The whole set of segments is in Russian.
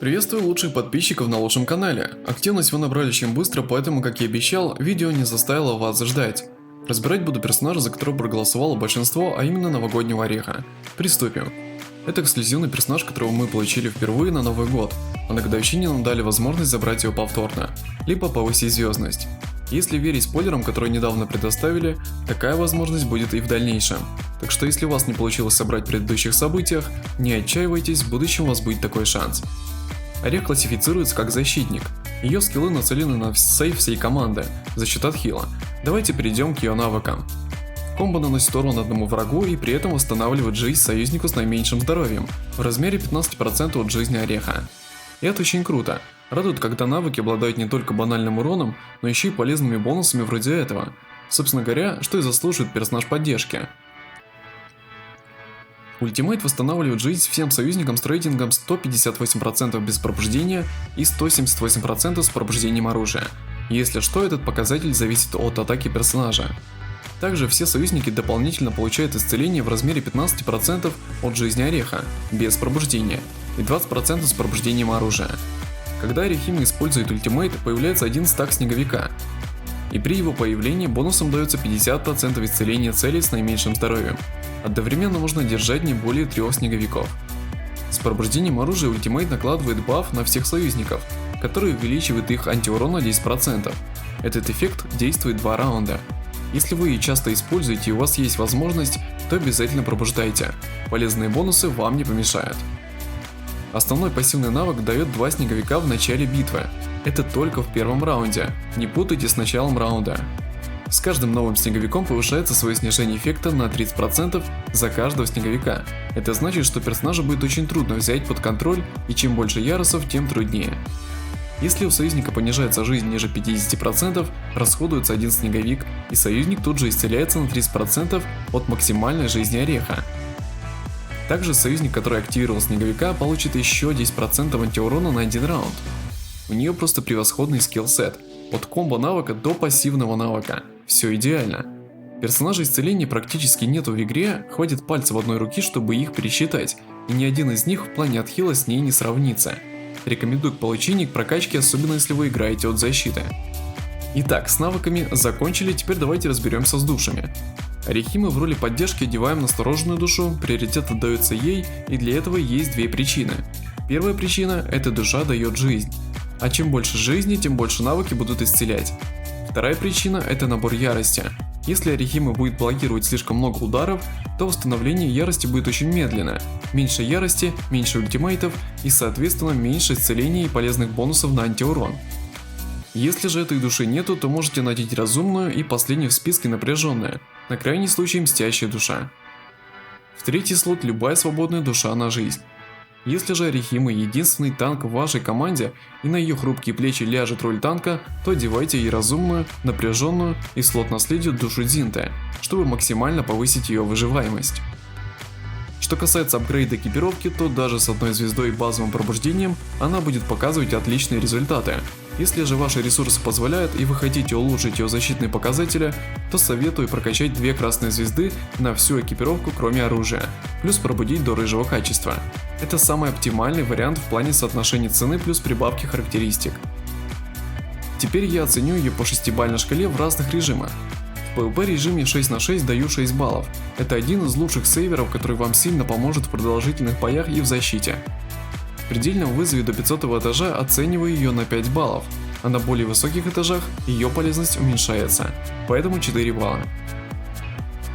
Приветствую лучших подписчиков на лучшем канале. Активность вы набрали очень быстро, поэтому, как и обещал, видео не заставило вас ждать. Разбирать буду персонажа, за которого проголосовало большинство, а именно новогоднего ореха. Приступим. Это эксклюзивный персонаж, которого мы получили впервые на Новый год, а на годовщине нам дали возможность забрать его повторно, либо повысить звездность. Если верить спойлерам, которые недавно предоставили, такая возможность будет и в дальнейшем. Так что если у вас не получилось собрать в предыдущих событиях, не отчаивайтесь, в будущем у вас будет такой шанс. Орех классифицируется как защитник. Ее скиллы нацелены на сейв всей команды за счет отхила. Давайте перейдем к ее навыкам. Комбо наносит урон одному врагу и при этом восстанавливает жизнь союзнику с наименьшим здоровьем в размере 15% от жизни ореха. И это очень круто. Радует, когда навыки обладают не только банальным уроном, но еще и полезными бонусами вроде этого. Собственно говоря, что и заслуживает персонаж поддержки. Ультимейт восстанавливает жизнь всем союзникам с рейтингом 158% без пробуждения и 178% с пробуждением оружия. Если что, этот показатель зависит от атаки персонажа. Также все союзники дополнительно получают исцеление в размере 15% от жизни ореха, без пробуждения, и 20% с пробуждением оружия. Когда Орехима использует ультимейт, появляется один стак снеговика, и при его появлении бонусом дается 50% исцеления целей с наименьшим здоровьем. Одновременно можно держать не более 3 снеговиков. С пробуждением оружия ультимейт накладывает баф на всех союзников, который увеличивает их антиурон на 10%. Этот эффект действует 2 раунда. Если вы часто используете и у вас есть возможность, то обязательно пробуждайте. Полезные бонусы вам не помешают. Основной пассивный навык дает 2 снеговика в начале битвы. Это только в первом раунде, не путайте с началом раунда. С каждым новым снеговиком повышается свое снижение эффекта на 30% за каждого снеговика. Это значит, что персонажа будет очень трудно взять под контроль, и чем больше ярусов, тем труднее. Если у союзника понижается жизнь ниже 50%, расходуется один снеговик, и союзник тут же исцеляется на 30% от максимальной жизни ореха. Также союзник, который активировал снеговика, получит еще 10% антиурона на 1 раунд. У нее просто превосходный скиллсет, от комбо навыка до пассивного навыка. Все идеально. Персонажей исцеления практически нету в игре, хватит пальцев одной руки, чтобы их пересчитать, и ни один из них в плане отхила с ней не сравнится. Рекомендую к получению к прокачке, особенно если вы играете от защиты. Итак, с навыками закончили, теперь давайте разберемся с душами. Орехимы в роли поддержки одеваем настороженную душу, приоритет отдается ей, и для этого есть 2 причины. Первая причина – эта душа дает жизнь. А чем больше жизни, тем больше навыки будут исцелять. Вторая причина – это набор ярости. Если Орехима будет блокировать слишком много ударов, то восстановление ярости будет очень медленно. Меньше ярости, меньше ультимейтов и соответственно меньше исцеления и полезных бонусов на антиурон. Если же этой души нету, то можете надеть разумную и последнюю в списке напряженная, на крайний случай мстящая душа. В третий слот любая свободная душа на жизнь. Если же Орехима единственный танк в вашей команде и на ее хрупкие плечи ляжет роль танка, то одевайте ей разумную, напряженную и в слот наследию душу Дзинте, чтобы максимально повысить ее выживаемость. Что касается апгрейда экипировки, то даже с одной звездой и базовым пробуждением она будет показывать отличные результаты. Если же ваши ресурсы позволяют и вы хотите улучшить ее защитные показатели, то советую прокачать 2 красные звезды на всю экипировку кроме оружия, плюс пробудить до рыжего качества. Это самый оптимальный вариант в плане соотношения цены плюс прибавки характеристик. Теперь я оценю ее по 6-бальной шкале в разных режимах. В PvP режиме 6 на 6 даю 6 баллов. Это один из лучших сейверов, который вам сильно поможет в продолжительных боях и в защите. В предельном вызове до 500 этажа оцениваю ее на 5 баллов, а на более высоких этажах ее полезность уменьшается, поэтому 4 балла.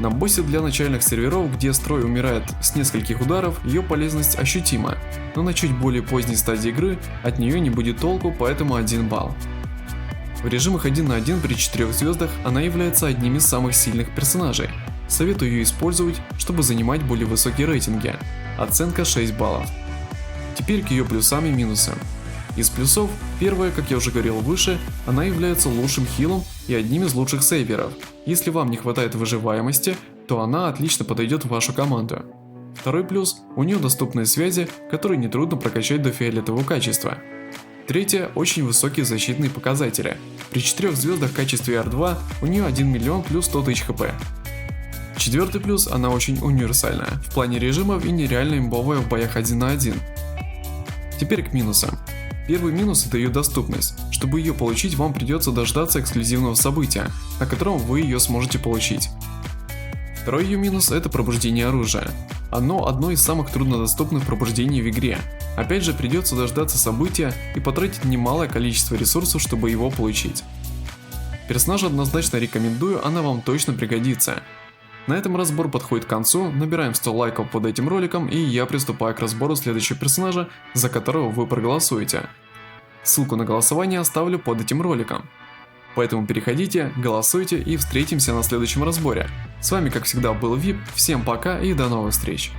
На боссе для начальных серверов, где строй умирает с нескольких ударов, ее полезность ощутима, но на чуть более поздней стадии игры от нее не будет толку, поэтому 1 балл. В режимах 1 на 1 при 4 звездах она является одним из самых сильных персонажей. Советую ее использовать, чтобы занимать более высокие рейтинги. Оценка 6 баллов. Теперь к ее плюсам и минусам. Из плюсов, первое, как я уже говорил выше, она является лучшим хилом и одним из лучших сейверов. Если вам не хватает выживаемости, то она отлично подойдет в вашу команду. Второй плюс, у нее доступные связи, которые нетрудно прокачать до фиолетового качества. Третье, очень высокие защитные показатели. При 4 звездах в качестве R2 у нее 1 миллион плюс 100 тысяч хп. Четвертый плюс, она очень универсальная в плане режимов и нереально имбовая в боях 1 на 1. Теперь к минусам. Первый минус — это ее доступность. Чтобы ее получить, вам придется дождаться эксклюзивного события, на котором вы ее сможете получить. Второй ее минус — это пробуждение оружия. Оно одно из самых труднодоступных пробуждений в игре. Опять же, придется дождаться события и потратить немалое количество ресурсов, чтобы его получить. Персонажа однозначно рекомендую, она вам точно пригодится. На этом разбор подходит к концу, набираем 100 лайков под этим роликом, и я приступаю к разбору следующего персонажа, за которого вы проголосуете. Ссылку на голосование оставлю под этим роликом. Поэтому переходите, голосуйте и встретимся на следующем разборе. С вами как всегда был VIP, всем пока и до новых встреч.